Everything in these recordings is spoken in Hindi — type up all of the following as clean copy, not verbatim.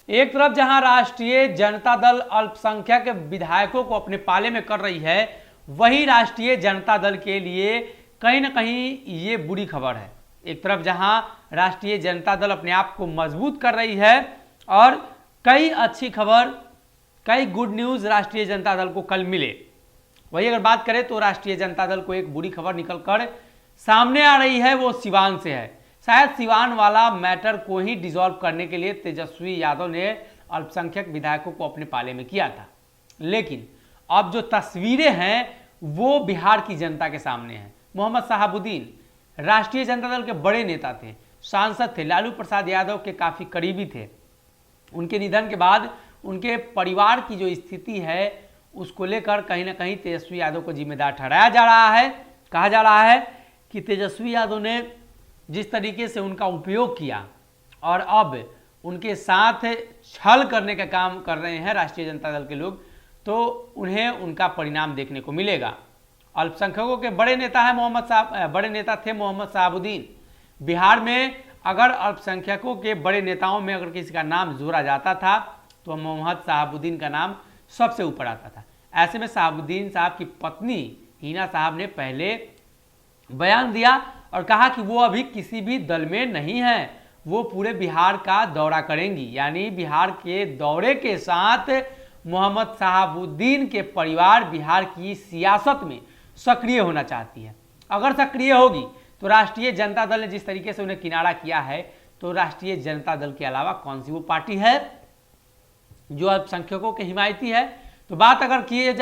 एक तरफ जहां राष्ट्रीय जनता दल अल्पसंख्यक विधायकों को अपने पाले में कर रही है, वहीं राष्ट्रीय जनता दल के लिए कहीं ना कहीं ये बुरी खबर है। एक तरफ जहां राष्ट्रीय जनता दल अपने आप को मजबूत कर रही है और कई अच्छी खबर, कई गुड न्यूज़ राष्ट्रीय जनता दल को कल मिले, वही अगर बात करें तो राष्ट्रीय जनता दल को एक बुरी खबर निकल कर सामने आ रही है, वो सिवान से है। शायद सिवान वाला मैटर को ही डिसॉल्व करने के लिए तेजस्वी यादव ने अल्पसंख्यक विधायकों को अपने पाले में किया था, लेकिन अब जो तस्वीरें हैं वो बिहार की जनता के सामने हैं। मोहम्मद शहाबुद्दीन राष्ट्रीय जनता दल के बड़े नेता थे, सांसद थे, लालू प्रसाद यादव के काफ़ी करीबी थे। उनके निधन के बाद उनके परिवार की जो स्थिति है उसको लेकर कहीं ना कहीं तेजस्वी यादव को जिम्मेदार ठहराया जा रहा है। कहा जा रहा है कि तेजस्वी यादव ने जिस तरीके से उनका उपयोग किया और अब उनके साथ छल करने का काम कर रहे हैं राष्ट्रीय जनता दल के लोग, तो उन्हें उनका परिणाम देखने को मिलेगा। अल्पसंख्यकों के बड़े नेता है बड़े नेता थे मोहम्मद शहाबुद्दीन। बिहार में अगर अल्पसंख्यकों के बड़े नेताओं में अगर किसी का नाम जोड़ा जाता था तो मोहम्मद शहाबुद्दीन का नाम सबसे ऊपर आता था। ऐसे में शहाबुद्दीन साहब की पत्नी हिना साहब ने पहले बयान दिया और कहा कि वो अभी किसी भी दल में नहीं है, वो पूरे बिहार का दौरा करेंगी, यानी बिहार के दौरे के साथ मोहम्मद शहाबुद्दीन के परिवार बिहार की सियासत में सक्रिय होना चाहती है। अगर सक्रिय होगी तो राष्ट्रीय जनता दल ने जिस तरीके से उन्हें किनारा किया है, तो राष्ट्रीय जनता दल के अलावा कौन सी वो पार्टी है जो अल्पसंख्यकों के हिमायती है। तो बात अगर की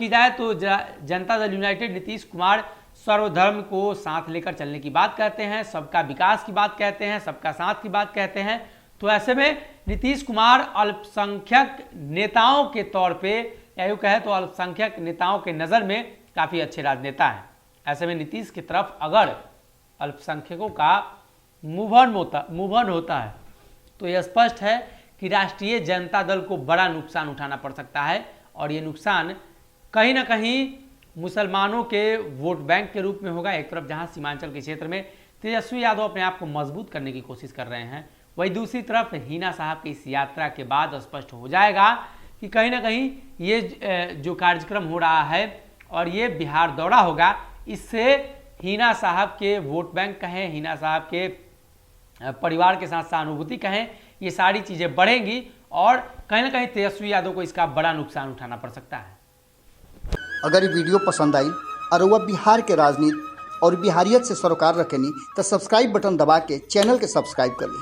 जाए तो जनता दल यूनाइटेड नीतीश कुमार सर्वधर्म को साथ लेकर चलने की बात कहते हैं, सबका विकास की बात कहते हैं, सबका साथ की बात कहते हैं। तो ऐसे में नीतीश कुमार अल्पसंख्यक नेताओं के तौर पे या यूँ कहे तो अल्पसंख्यक नेताओं के नज़र में काफ़ी अच्छे राजनेता हैं। ऐसे में नीतीश की तरफ अगर अल्पसंख्यकों का मूवऑन होता है तो यह स्पष्ट है कि राष्ट्रीय जनता दल को बड़ा नुकसान उठाना पड़ सकता है, और ये नुकसान कहीं ना कहीं मुसलमानों के वोट बैंक के रूप में होगा। एक तरफ जहां सीमांचल के क्षेत्र में तेजस्वी यादव अपने आप को मजबूत करने की कोशिश कर रहे हैं, वहीं दूसरी तरफ हिना साहब की इस यात्रा के बाद स्पष्ट हो जाएगा कि कहीं ना कहीं ये जो कार्यक्रम हो रहा है और ये बिहार दौरा होगा, इससे हिना साहब के वोट बैंक कहें, हिना साहब के परिवार के साथ सहानुभूति कहें, ये सारी चीज़ें बढ़ेंगी और कहीं ना कहीं तेजस्वी यादव को इसका बड़ा नुकसान उठाना पड़ सकता है। अगर ये वीडियो पसंद आई और वह बिहार के राजनीति और बिहारियत से सरोकार रखेनी तो सब्सक्राइब बटन दबा के चैनल के सब्सक्राइब कर ली।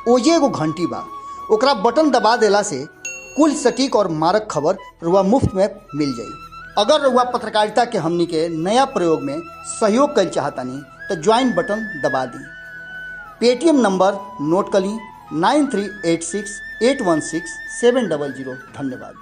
ओजे एगो घंटी बा, ओकरा बटन दबा देला से कुल सटीक और मारक खबर रुआ मुफ्त में मिल जाई। अगर रुआ पत्रकारिता के हमनी के नया प्रयोग में सहयोग कर चाहतानी तो ज्वाइन बटन दबा दी। पेटीएम नंबर नोट कर ली 9386816700। धन्यवाद।